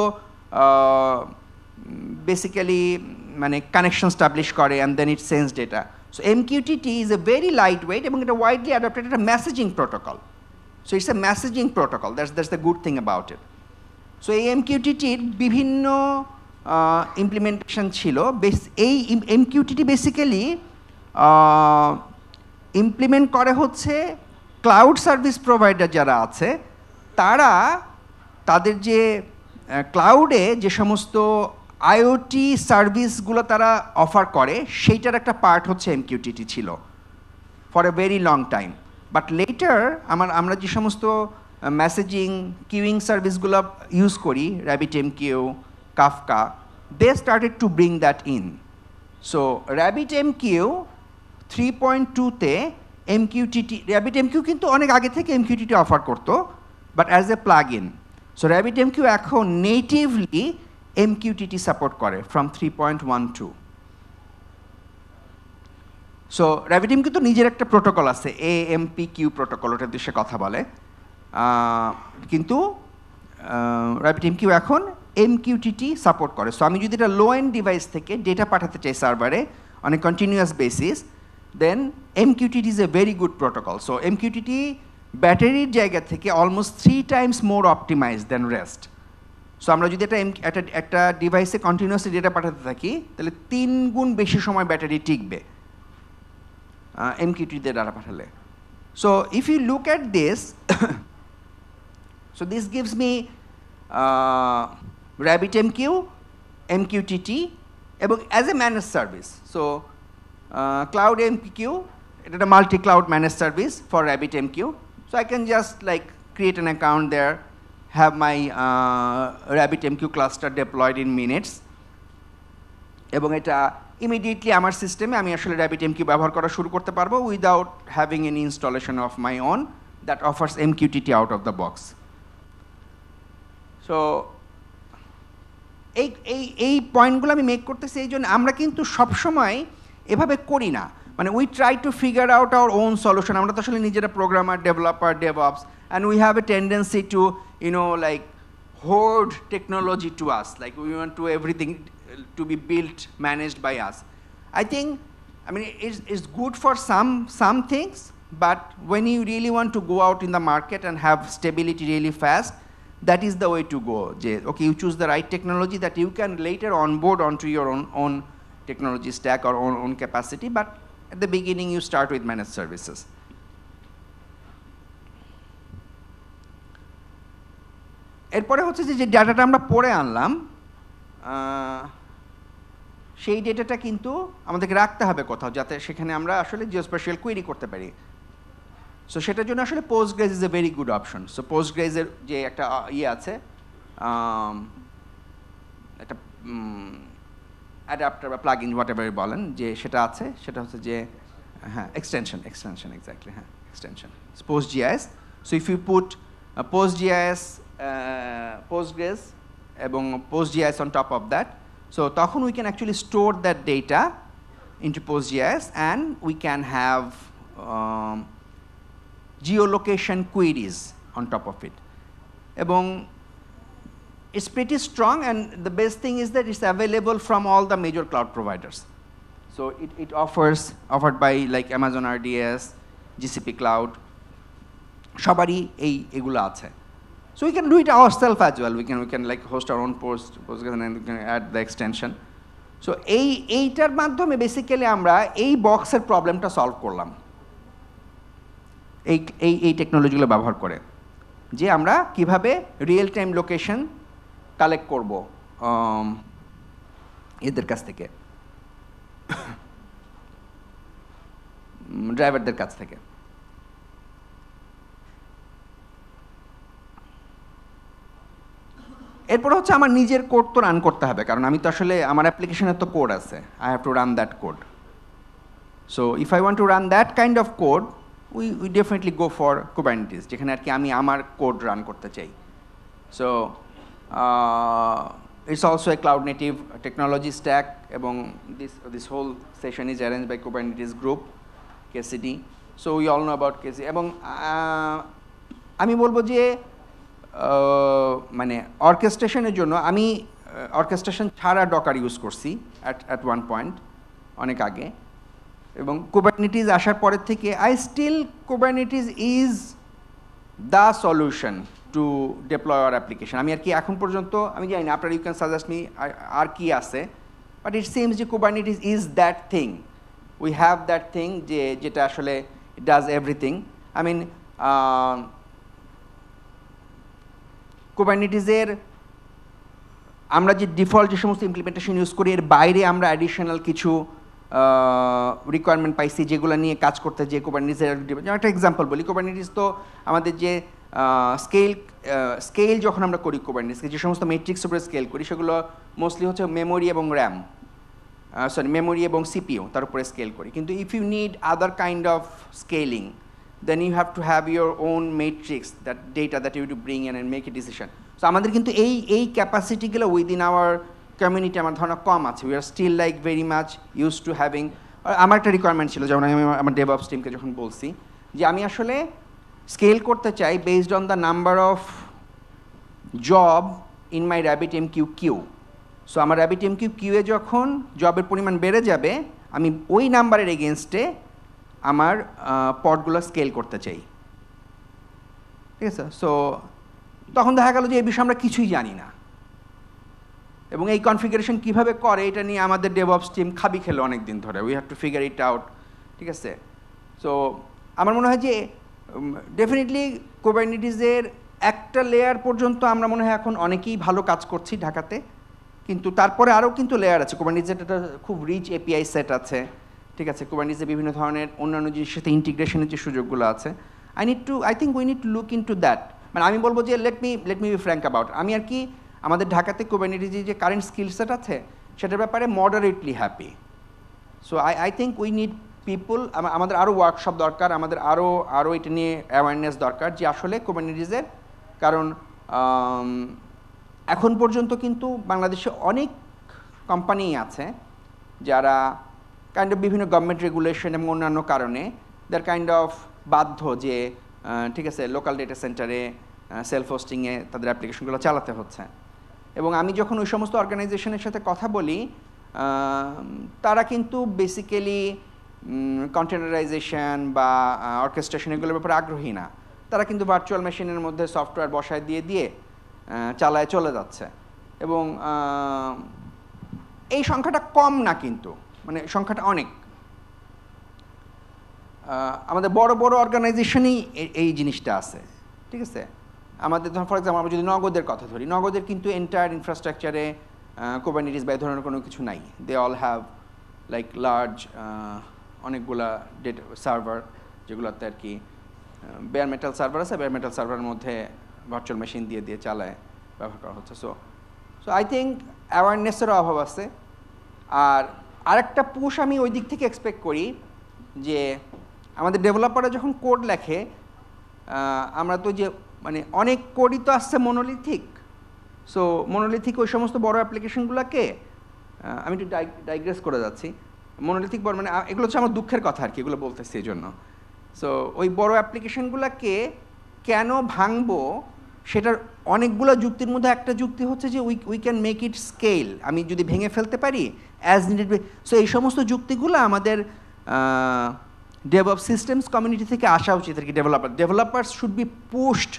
বেসিক্যালি কানেকশন স্টাবলিশ করে and then it sends data. So MQTT is a very lightweight, এবং এটা ওয়াইডলি অ্যাডপ্টেড একটা messaging protocol. So it's a messaging protocol, that's the good thing about it. So এই MQTT-র বিভিন্ন implementation ছিল। এই MQTT basically implement করে হচ্ছে ক্লাউড সার্ভিস প্রোভাইডার যারা আছে, তারা তাদের যে ক্লাউডে যে সমস্ত IoT সার্ভিসগুলো তারা অফার করে সেইটার একটা পার্ট হচ্ছে MQTT ছিল for a very long time. But later আমরা যে সমস্ত মেসেজিং কিউইং সার্ভিসগুলো ইউজ করি, RabbitMQ, Kafka, they started to bring that in. So RabbitMQ 3.2-তে MQTT, RabbitMQ কিন্তু অনেক আগে থেকে MQTT অফার করতো, but as a plug in. So RabbitMQ এখন নেটিভলি MQTT সাপোর্ট করে ফ্রম 3.12। সো RabbitMQ তো নিজের একটা প্রোটোকল আছে, AMPQ প্রোটোকল, ওটার দেশে কথা বলে, কিন্তু RabbitMQ এখন MQTT সাপোর্ট করে। সো আমি যদি এটা লো এন্ড ডিভাইস থেকে ডেটা পাঠাতে চাই সার্ভারে on a continuous basis, then MQTT is a very good protocol. So MQTT ব্যাটারির জায়গা থেকে almost 3 times more optimize than REST. সো আমরা যদি একটা ডিভাইসে কন্টিনিউয়াসলি ডেটা পাঠাতে থাকি, তাহলে 3 গুণ বেশি সময় ব্যাটারি টিকবে MQTT দিয়ে ডাটা পাঠালে। So if you look at this, so this gives me RabbitMQ, MQTT, এবং as a managed service. So CloudMQ, it's a multi-cloud managed service for RabbitMQ. So I can just like create an account there, have my RabbitMQ cluster deployed in minutes, এবং এটা immediately আমার সিস্টেমে আমি আসলে RabbitMQ ব্যবহার করা শুরু করতে পারবো without having any installation of my own that offers MQTT out of the box. So এই পয়েন্টগুলো আমি মেক করতেছি এই জন্য, আমরা কিন্তু সবসময় এভাবে করি না, মানে we try to figure out our own solution. আমরা তো আসলে নিজেরা programmer, developer, DevOps, and we have a tendency to like hoard technology to us, like we want to everything to be built, managed by us. I think, I mean, it's good for some things, but when you really want to go out in the market and have stability really fast, that is the way to go. Okay, you choose the right technology that you can later onboard onto your own technology stack or own capacity, but at the beginning you start with managed services. এরপরে হচ্ছে যে ডাটাটা আমরা পড়ে আনলাম, সেই ডেটাটা কিন্তু আমাদেরকে রাখতে হবে কোথাও, যাতে সেখানে আমরা আসলে জিওস্পেশাল কোয়েরি করতে পারি। সো সেটার জন্য আসলে Postgres is a very good option. So পোস্টগ্রেসের যে একটা আছে, একটা অ্যাডাপ্টার বা প্লাগ ইন হোয়াট এভার বলেন, যে সেটা আছে, সেটা হচ্ছে যে হ্যাঁ এক্সটেনশন এক্স্যাক্টলি, হ্যাঁ extension PostGIS। So if you put PostGIS, Postgres এবং PostGIS on top of that, so তখন we can actually store that data into PostGIS and we can have geolocation queries on top of it. এবং it's pretty strong, and the best thing is that it's available from all the major cloud providers. So it offered by like Amazon RDS, GCP Cloud, সবারই এগুলো আছে। So we can do it ourselves as well. We can like host our own Postgres and we can add the extension. So এইটার মাধ্যমে basically আমরা এই বক্সের প্রবলেমটা solve করলাম এই টেকনোলজিগুলো ব্যবহার করে, যে আমরা কিভাবে রিয়েল টাইম লোকেশন কালেক্ট করব এদের কাছ থেকে, ড্রাইভারদের কাছ থেকে। এরপর হচ্ছে আমার নিজের কোড তো রান করতে হবে, কারণ আমি তো আসলে আমার অ্যাপ্লিকেশনের তো কোড আছে, I have to run that code. So if I want to run that kind of code, we definitely go for Kubernetes, যেখানে আর কি আমি আমার কোড রান করতে চাই। So it's also a cloud native technology stack, এবং this whole session is arrange by Kubernetes group, KCD। So we all know about KCD। এবং আমি বলবো যে মানে অর্কেস্ট্রেশনের জন্য আমি অর্কেস্ট্রেশন ছাড়া ডকার ইউজ করছি অ্যাট ওয়ান পয়েন্ট, অনেক আগে, এবং কুবারনেটিস আসার পরের থেকে Kubernetes is the solution to deploy our application. আমি আর কি এখন পর্যন্ত আমি জানি না, আপনারা ইউ ক্যান সাজেস্ট মি আর কি আছে, বাট ইট সিমস যে Kubernetes is that thing, we have that thing যেটা আসলে it does everything. I mean কুবারনেটিসের আমরা যে ডিফল্ট যে সমস্ত ইমপ্লিমেন্টেশন ইউজ করি, এর বাইরে আমরা অ্যাডিশনাল কিছু রিকোয়ারমেন্ট পাইছি যেগুলো নিয়ে কাজ করতে, যে কুবারনেটিসের যেমন একটা এক্সাম্পল বলি, কুবারনেটিস তো আমাদের যে স্কেল যখন আমরা করি কুবারনেটিসকে, যে সমস্ত মেট্রিক্স উপরে স্কেল করি সেগুলো মোস্টলি হচ্ছে মেমোরি এবং র্যাম, মেমোরি এবং সিপিইউ তার উপরে স্কেল করি। কিন্তু if you need other kind of scaling, then you have to have your own matrix, that data that you have to bring in and make a decision. So আমাদের কিন্তু এই ক্যাপাসিটিগুলো within our community আমার ধারণা কম আছে। We are still like very much use to having, আমার একটা requirement ছিল, যেমন আমি আমার ডেভঅপস টিমকে যখন বলছি যে আমি আসলে স্কেল করতে চাই based on the number of job in my RabbitMQ queue. সো আমার RabbitMQ কিউয়ে যখন জবের পরিমাণ বেড়ে যাবে, আমি ওই নাম্বারের এগেনস্টে আমার পডগুলো স্কেল করতে চাই, ঠিক আছে? সো তখন দেখা গেল যে এই বিষয়ে আমরা কিছুই জানি না, এবং এই কনফিগারেশন কীভাবে করে এটা নিয়ে আমাদের ডেভঅপস টিম খাবি খেলো অনেক দিন ধরে। We have to figure it out, ঠিক আছে? সো আমার মনে হয় যে ডেফিনেটলি কুবারনেটিসের একটা লেয়ার পর্যন্ত আমরা মনে হয় এখন অনেকেই ভালো কাজ করছি ঢাকাতে, কিন্তু তারপরে আরও কিন্তু লেয়ার আছে। কুবারনেটিসের একটা খুব রিচ এপিআই সেট আছে, ঠিক আছে? কুবারনেটিসে বিভিন্ন ধরনের অন্যান্য জিনিসের সাথে ইন্টিগ্রেশনের যে সুযোগগুলো আছে, I think we need to look into that. মানে আমি বলবো যে let me be frank about, আমি আর কি আমাদের ঢাকাতে কুবারনেটিসের যে কারেন্ট স্কিল সেট আছে সেটার ব্যাপারে moderately happy. So I think we need people, আমাদের আরও ওয়ার্কশপ দরকার, আমাদের আরও এটা নিয়ে অ্যাওয়ারনেস দরকার যে আসলে কুবারনেটিসের, কারণ এখন পর্যন্ত কিন্তু বাংলাদেশে অনেক কোম্পানি আছে যারা কাইন্ড অফ বিভিন্ন গভর্নমেন্ট রেগুলেশন এবং অন্যান্য কারণে দ্যার কাইন্ড অফ বাধ্য যে ঠিক আছে লোকাল ডেটা সেন্টারে সেলফ হোস্টিংয়ে তাদের অ্যাপ্লিকেশনগুলো চালাতে হচ্ছে। এবং আমি যখন ওই সমস্ত অর্গানাইজেশনের সাথে কথা বলি, তারা কিন্তু বেসিক্যালি কন্টেনারাইজেশন বা অর্কেস্ট্রেশন এগুলোর ব্যাপারে আগ্রহী না। তারা কিন্তু ভার্চুয়াল মেশিনের মধ্যে সফটওয়্যার বসায় দিয়ে চালায় চলে যাচ্ছে। এবং এই সংখ্যাটা কম না, কিন্তু মানে সংখ্যাটা অনেক। আমাদের বড় বড় অর্গানাইজেশনেই এই জিনিসটা আছে, ঠিক আছে? আমাদের ধর ফর এক্সাম্পল আমরা যদি নগদের কথা ধরি, নগদের কিন্তু এন্টায়ার ইনফ্রাস্ট্রাকচারে কুবারনেটিস বা এই ধরনের কোনো কিছু নাই। They all have like large অনেকগুলা ডেটা সার্ভার, যেগুলোতে আর কি বেয়ার মেটাল সার্ভার আছে, বেয়ার মেটাল সার্ভারের মধ্যে ভার্চুয়াল মেশিন দিয়ে চালায় ব্যবহার করা হচ্ছে। সো আই থিঙ্ক অ্যাওয়ারনেসেরও অভাব আছে। আর আরেকটা পুশ আমি ওই দিক থেকে এক্সপেক্ট করি যে আমাদের ডেভেলপাররা যখন কোড লেখে, আমরা তো যে মানে অনেক কোডই তো আসছে মনোলিথিক। সো মনোলিথিক ওই সমস্ত বড় অ্যাপ্লিকেশনগুলোকে, আমি একটু ডাইগ্রেস করে যাচ্ছি, মনোলিথিক বড় মানে এগুলো হচ্ছে আমার দুঃখের কথা আর কি, এগুলো বলতেছি এই জন্য। সো ওই বড় অ্যাপ্লিকেশনগুলোকে কেন ভাঙবো, সেটার অনেকগুলো যুক্তির মধ্যে একটা যুক্তি হচ্ছে যে we can make it scale, আমি যদি ভেঙে ফেলতে পারি অ্যাজ নিডেড। সো এই সমস্ত যুক্তিগুলো আমাদের ডেভঅপ সিস্টেমস কমিউনিটি থেকে আসা উচিত আর কি। Developers should be pushed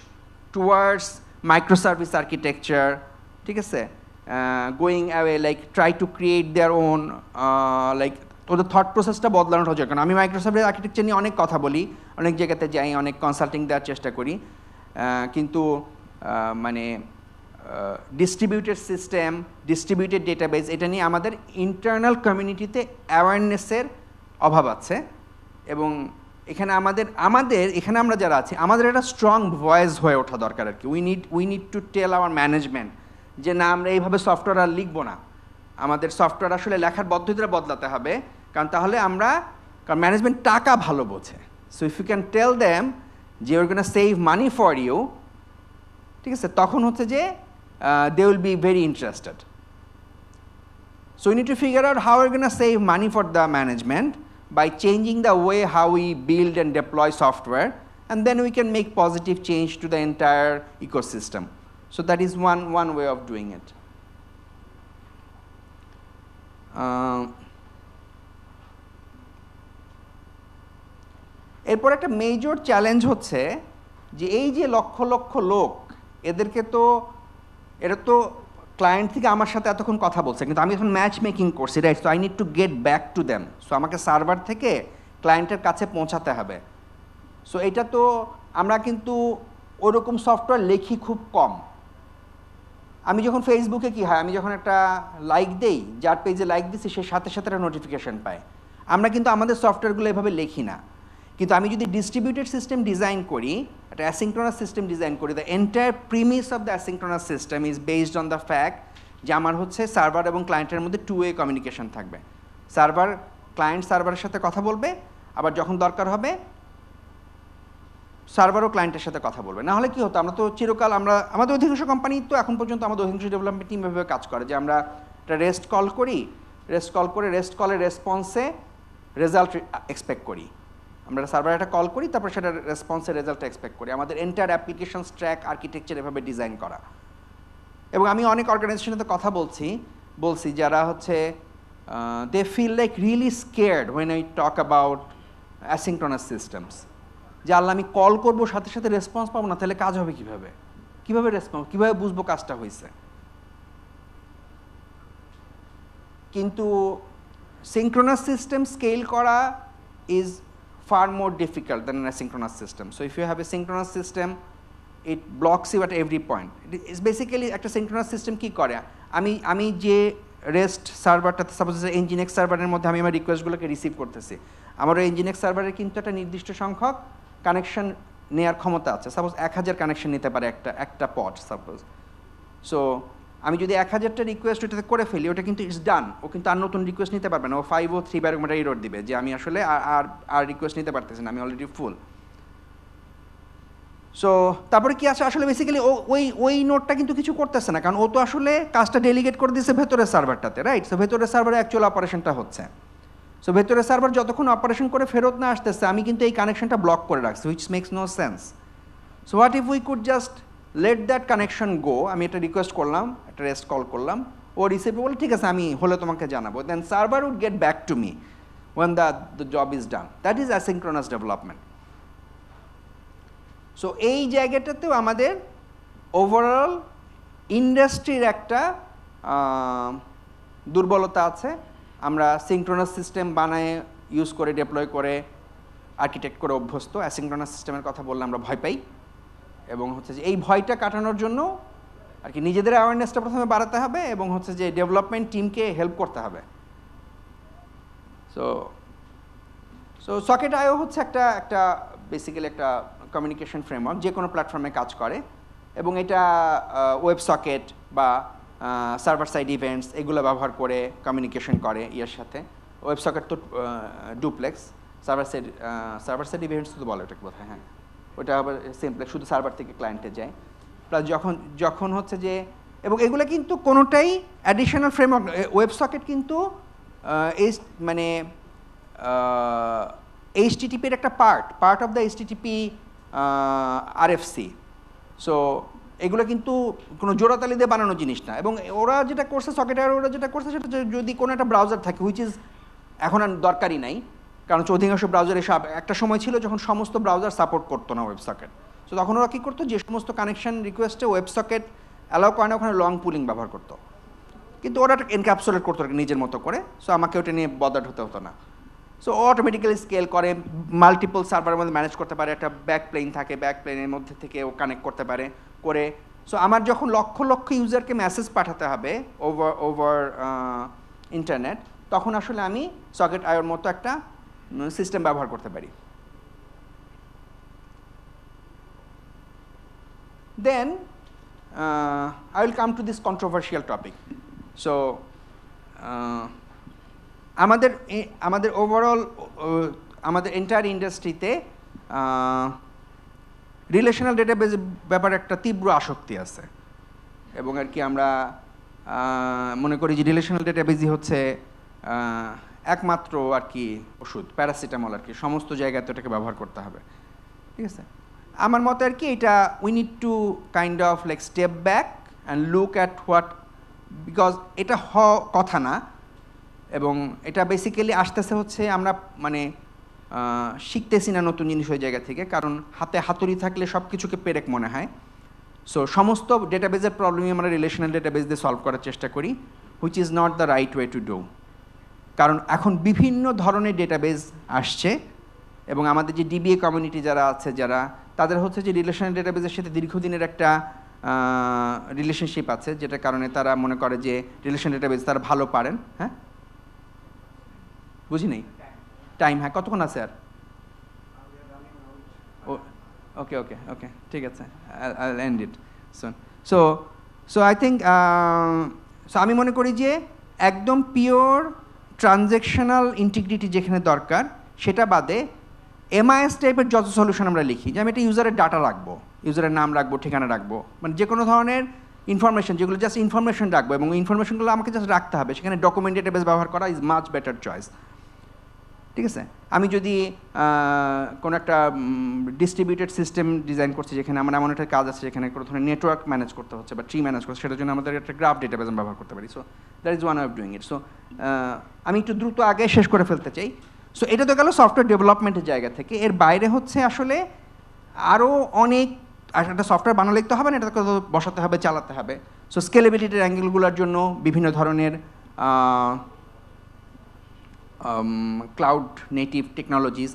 towards micro service architecture, ঠিক আছে? Going away, like try to create their own, like ওদের থট প্রসেসটা বদলানোটা হচ্ছে। কারণ আমি মাইক্রো সার্ভিস আর্কিটেকচার নিয়ে অনেক কথা বলি, অনেক জায়গাতে যাই, অনেক কনসাল্টিং দেওয়ার চেষ্টা করি, কিন্তু মানে ডিস্ট্রিবিউটেড সিস্টেম, ডিস্ট্রিবিউটেড ডেটাবেস, এটা নিয়ে আমাদের ইন্টারনাল কমিউনিটিতে অ্যাওয়ারনেসের অভাব আছে। এবং এখানে এখানে আমরা যারা আছি, আমাদের একটা স্ট্রং ভয়েস হয়ে ওঠা দরকার আর কি। We need to tell our management যে না, আমরা এইভাবে সফটওয়্যার আর লিখবো না, আমাদের সফটওয়্যার আসলে লেখার পদ্ধতিটা বদলাতে হবে। কারণ তাহলে কারণ ম্যানেজমেন্ট টাকা ভালো বোঝে। So if you can tell them যে you are gonna save money for you, ঠিক আছে, তখন হচ্ছে যে they will be very interested. So we need to figure out how are gonna save money for the management by changing the way how we build and deploy software, and then we can make positive change to the entire ecosystem. So that is one way of doing it. এরপর একটা major challenge হচ্ছে যে এই যে লক্ষ লক্ষ লোক, এরা তো client থেকে আমার সাথে এতক্ষণ কথা বলছে, কিন্তু আমি এখন ম্যাচ মেকিং করছি, right? So I need to get back to them. So আমাকে সার্ভার থেকে ক্লায়েন্টের কাছে পৌঁছাতে হবে। সো এটা তো আমরা কিন্তু ওরকম সফটওয়্যার লিখি খুব কম। আমি যখন ফেসবুকে কি হয়, আমি যখন একটা লাইক দেই, যার পেজে লাইক দিচ্ছি সে সাথে সাথে একটা নোটিফিকেশান পায় আমরা কিন্তু আমাদের সফটওয়্যারগুলো এভাবে লিখি না, কিন্তু আমি যদি ডিস্ট্রিবিউটেড সিস্টেম ডিজাইন করি, একটা অ্যাসিঙ্ক্রোনাস সিস্টেম ডিজাইন করি, the entire premise of the asynchronous system is based on the fact যে আমার হচ্ছে সার্ভার এবং ক্লায়েন্টের মধ্যে টু ওয়ে কমিউনিকেশন থাকবে। ক্লায়েন্ট সার্ভারের সাথে কথা বলবে, আবার যখন দরকার হবে সার্ভারও ক্লায়েন্টের সাথে কথা বলবে। না হলে কী হতো, আমরা তো চিরকাল আমাদের অধিকাংশ কোম্পানি তো এখন পর্যন্ত আমাদের অধিকাংশ ডেভেলপমেন্ট টিম এভাবে কাজ করে যে আমরা একটা রেস্ট কল করি, রেস্ট কলের রেসপন্সে রেজাল্ট এক্সপেক্ট করি। আমরা সার্ভারে একটা কল করি, তারপর সেটা রেসপন্সের রেজাল্ট এক্সপেক্ট করি। আমাদের এন্টায়ার অ্যাপ্লিকেশন স্ট্র্যাক আর্কিটেকচার এভাবে ডিজাইন করা। এবং আমি অনেক অর্গানাইজেশনের সাথে কথা বলছি যারা হচ্ছে they feel like really scared when I talk about asynchronous systems, যে আল্লাহ আমি কল করবো সাথে সাথে রেসপন্স পাবো না, তাহলে কাজ হবে কীভাবে বুঝবো কাজটা হয়েছে। কিন্তু সিঙ্ক্রোনাস সিস্টেম স্কেল করা is far more difficult than an asynchronous system. So if you have a synchronous system, it blocks you at every point. It's basically একটা synchronous system কি করে, আমি যে রেস্ট সার্ভারটাতে সাপোজ Nginx সার্ভারের মধ্যে আমি আমার রিকোয়েস্টগুলোকে রিসিভ করতেছি, আমার ওই Nginx সার্ভারের কিন্তু একটা নির্দিষ্ট সংখ্যক কানেকশন নেওয়ার ক্ষমতা আছে। সাপোজ 1000 কানেকশন নিতে পারে একটা পড সাপোজ। সো আমি যদি 1000টা রিকোয়েস্ট ওটাতে করে ফেলি, ওটা কিন্তু ইটস ডান, ও কিন্তু আর নতুন রিকোয়েস্ট নিতে পারবে না। ও 5 ও 3 বার একটা এরর দিবে যে আমি আসলে আর রিকোয়েস্ট নিতে পারতেছি না, আমি অলরেডি ফুল। সো তারপরে কি আছে, আসলে বেসিক্যালি ওই নোটটা কিন্তু কিছু করতেছে না, কারণ ও তো আসলে কাজটা ডেলিগেট করে দিয়েছে ভেতরের সার্ভারটাতে, রাইট? সো ভেতরের সার্ভারে অ্যাকচুয়াল অপারেশনটা হচ্ছে। সো ভেতরের সার্ভার যতক্ষণ অপারেশন করে ফেরত না আসতেছে, আমি কিন্তু এই কানেকশনটা ব্লক করে রাখছি, which makes no sense. So what if we could just let that connection go. আমি একটা রিকোয়েস্ট করলাম, একটা রেস্ট কল করলাম, ও রিসিভ বলে ঠিক আছে আমি হলে তোমাকে জানাবো, then server would get back to me when the job is done. That is asynchronous development. So এই জায়গাটাতেও আমাদের ওভারঅল ইন্ডাস্ট্রির একটা দুর্বলতা আছে। আমরা সিঙ্ক্রোনাস সিস্টেম বানায় ইউজ করে ডেপ্লয় করে আর্কিটেক্ট করে অভ্যস্ত। অ্যাসিঙ্ক্রোনাস সিস্টেমের কথা বললে আমরা ভয় পাই, এবং হচ্ছে যে এই ভয়টা কাটানোর জন্য আর কি নিজেদের অ্যাওয়ারনেসটা প্রথমে বাড়াতে হবে, এবং হচ্ছে যে ডেভেলপমেন্ট টিমকে হেল্প করতে হবে। সো সকেট আইও হচ্ছে একটা বেসিক্যালি একটা কমিউনিকেশন ফ্রেমওয়ার্ক, যে কোনো প্ল্যাটফর্মে কাজ করে, এবং এটা ওয়েব সকেট বা সার্ভার সাইড ইভেন্টস এগুলো ব্যবহার করে কমিউনিকেশন করে ইয়ের সাথে। ওয়েব সকেট তো ডুপ্লেক্স, সার্ভার সাইড ইভেন্টস তো বলে ওটাকে বোধ হয়, হ্যাঁ ওটা আবার সিম্পলেক্স, শুধু সার্ভার থেকে ক্লায়েন্টে যায়। প্লাস যখন হচ্ছে যে, এবং এগুলো কিন্তু কোনোটাই অ্যাডিশনাল ফ্রেমওয়ার্ক। ওয়েব সকেট কিন্তু মানে এইচটিটিপির একটা part of the HTTP RFC. So এগুলো কিন্তু কোনো জোড়াতালি দিয়ে বানানো জিনিস না। এবং ওরা যেটা করছে ওরা যেটা করছে সেটা যদি কোনো একটা ব্রাউজার থাকে, হুইচ ইজ এখন আর দরকারই নাই, কারণ অধিকাংশ ব্রাউজার এসব একটা সময় ছিল যখন সমস্ত ব্রাউজার সাপোর্ট করতো না ওয়েব সকেট। সো তখন ওরা কী করতো, যে সমস্ত কানেকশন রিকোয়েস্টে ওয়েব সকেট অ্যালাউ করে না ওখানে লং পুলিং ব্যবহার করতো, কিন্তু ওরা এনক্যাপসুলেট করতো নিজের মতো করে। সো আমাকে ওটা নিয়ে বদার্ড হতে হতো না। সো অটোমেটিক্যালি স্কেল করে, মাল্টিপল সার্ভারের মধ্যে ম্যানেজ করতে পারে। একটা ব্যাক প্লেন থাকে, ব্যাক প্লেনের মধ্যে থেকে ও কানেক্ট করতে পারে করে। সো আমার যখন লক্ষ লক্ষ ইউজারকে মেসেজ পাঠাতে হবে ওভার ইন্টারনেট, তখন আসলে আমি সকেট আইওর মতো একটা সিস্টেম ব্যবহার করতে পারি। দেন I will come to this controversial topic. So আমাদের ওভারঅল আমাদের এন্টায়ার ইন্ডাস্ট্রিতে রিলেশনাল ডেটাবেজ ব্যাপারে একটা তীব্র আসক্তি আছে, এবং আর কি আমরা মনে করি যে রিলেশনাল ডেটাবেজই হচ্ছে একমাত্র আর কি ওষুধ, প্যারাসিটামল আর কি, সমস্ত জায়গায় তো এটাকে ব্যবহার করতে হবে। ঠিক আছে, আমার মতে আর কি এটা we need two kind of like step back and look at what, because এটা কথা না, এবং এটা বেসিক্যালি আসতেছে হচ্ছে আমরা মানে শিখতেছি না নতুন জিনিস ওই জায়গা থেকে, কারণ হাতে হাতুড়ি থাকলে সব কিছুকে পেরেক মনে হয়। সো সমস্ত ডেটাবেজের প্রবলেমই আমরা রিলেশনাল ডেটাবেজ দিয়ে সলভ করার চেষ্টা করি, which is not the right way to do. কারণ এখন বিভিন্ন ধরনের ডেটাবেজ আসছে, এবং আমাদের যে ডিবিএ কমিউনিটি যারা আছে তাদের হচ্ছে যে রিলেশনাল ডেটাবেজের সাথে দীর্ঘদিনের একটা রিলেশনশিপ আছে, যেটার কারণে তারা মনে করে যে রিলেশনাল ডেটাবেজ তারা ভালো পারেন। হ্যাঁ, বুঝি নেই। টাইম হ্যাঁ কতক্ষণ আছে আর ওকে ওকে ওকে ঠিক আছে I'll end it soon. So I think so আমি মনে করি যে একদম পিওর ট্রানজ্যাকশনাল ইন্টিগ্রিটি যেখানে দরকার সেটা বাদে এমআইএস টাইপের যত সলিউশন আমরা লিখি যে আমি একটা ইউজারের ডাটা রাখবো, ইউজারের নাম রাখবো, ঠিকানা রাখবো, মানে যে কোনো ধরনের ইনফরমেশন যেগুলো জাস্ট ইনফরমেশন রাখবো এবং ইনফরমেশনগুলো আমাকে জাস্ট রাখতে হবে, সেখানে ডকুমেন্ট ডেটাবেস ব্যবহার করা ইজ মাচ বেটার চয়েস। ঠিক আছে, আমি যদি কোনো একটা ডিস্ট্রিবিউটেড সিস্টেম ডিজাইন করছি যেখানে আমার এমন একটা কাজ আছে যেখানে কোনো ধরনের নেটওয়ার্ক ম্যানেজ করতে হচ্ছে বা ট্রি ম্যানেজ করছে, সেটার জন্য আমাদের একটা গ্রাফ ডেটাবেস ব্যবহার করতে পারি। So that is one way of doing it. So আমি একটু দ্রুত আগে শেষ করে ফেলতে চাই। সো এটা তো গেল সফটওয়্যার ডেভেলপমেন্টের জায়গা থেকে। এর বাইরে হচ্ছে আসলে আরও অনেক, একটা সফটওয়্যার বানালে তো হবে না, এটাকে বসাতে হবে, চালাতে হবে। সো স্কেলেবিলিটির অ্যাঙ্গেলগুলোর জন্য বিভিন্ন ধরনের ক্লাউড নেটিভ টেকনোলজিস,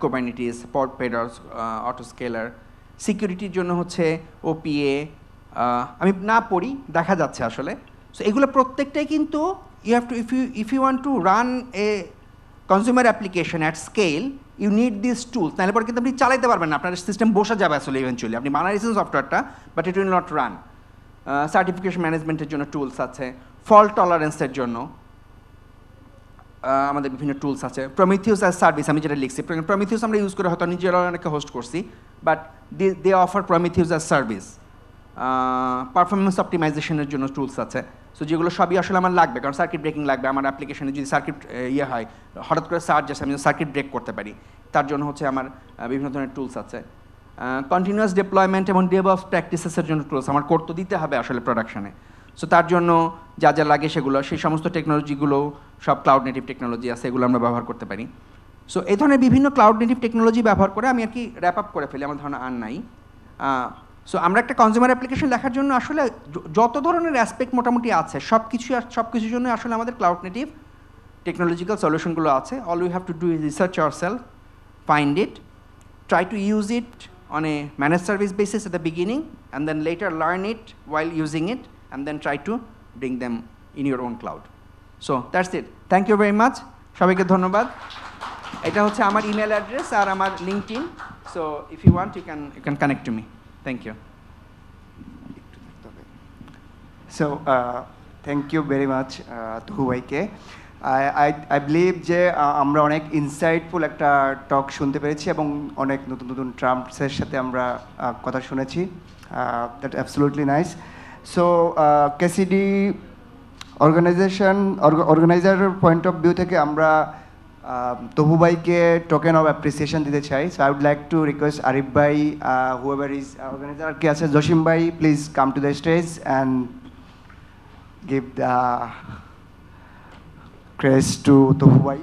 কুবারনেটিস, পডপেডাস, অটোস্কেলার। সিকিউরিটির জন্য হচ্ছে ওপিএ, আমি না পড়ি, দেখা যাচ্ছে আসলে। সো এগুলো প্রত্যেকটাই কিন্তু you have to if you want to run a consumer application at scale, you need this tools, নাহলে পরে কিন্তু আপনি চালাতে পারবেন না, আপনার সিস্টেম বসে যাবে আসলে ইভেনচুয়ালি। আপনি বানাইছেন সফটওয়্যারটা, but it will not run. Certification ম্যানেজমেন্টের জন্য টুলস আছে, ফল্ট টলারেন্সের জন্য আমাদের বিভিন্ন টুলস আছে। প্রমিথিউস অ্যাজ সার্ভিস আমি যেটা লিখছি, প্রমিথিউস আমরা ইউজ করে হয়তো নিজেরা অনেকে হোস্ট করছি, but they offer Prometheus as service. Performance অপটিমাইজেশনের জন্য টুলস আছে। সো যেগুলো সবই আসলে আমার লাগবে, কারণ সার্কিট ব্রেকিং লাগবে আমার অ্যাপ্লিকেশনে, যদি সার্কিট ইয়ে হয় হঠাৎ করে সার্জ আসে, আমি সার্কিট ব্রেক করতে পারি, তার জন্য হচ্ছে আমার বিভিন্ন ধরনের টুলস আছে। কন্টিনিউয়াস ডিপ্লয়মেন্ট এবং ডেভঅপস প্র্যাকটিসেসের জন্য টুলস আমার করতে দিতে হবে আসলে প্রোডাকশনে। সো তার জন্য যা যা লাগে সেগুলো, সেই সমস্ত টেকনোলজিগুলো সব ক্লাউড নেটিভ টেকনোলজি আছে, এগুলো আমরা ব্যবহার করতে পারি। সো এই ধরনের বিভিন্ন ক্লাউড নেটিভ টেকনোলজি ব্যবহার করে আমি আর কি র্যাপ আপ করে ফেলি, আমার ধারণা আর নাই। সো আমরা একটা কনজিউমার অ্যাপ্লিকেশন লেখার জন্য আসলে যত ধরনের অ্যাসপেক্ট মোটামুটি আছে সব কিছুর জন্য আসলে আমাদের ক্লাউড নেটিভ টেকনোলজিক্যাল সলিউশনগুলো আছে। All we have to do is research ourself, find it, try to use it on a managed service basis at the beginning, and then later learn it while using it, and then try to bring them in your own cloud. So that's it. Thank you very much. সবাইকে ধন্যবাদ। এটা হচ্ছে আমার email address আর আমার LinkedIn. So if you want, you can connect to me. Thank you. So thank you very much to Huwaike. I believe যে আমরা অনেক insightful একটা টক শুনতে পেরেছি এবং অনেক নতুন নতুন ট্রাম্পসের সাথে আমরা কথা শুনেছি। That absolutely nice. So KCD organizer point of view থেকে আমরা তবু ভাইকে টোকেন অফ অ্যাপ্রিসিয়েশন দিতে চাই। So I would like to request Arif ভাই, হুয়েভার ইজ অর্গানাইজার কে আছে, জসিম ভাই, please come to the stage and give the crest to Tohu Bhai.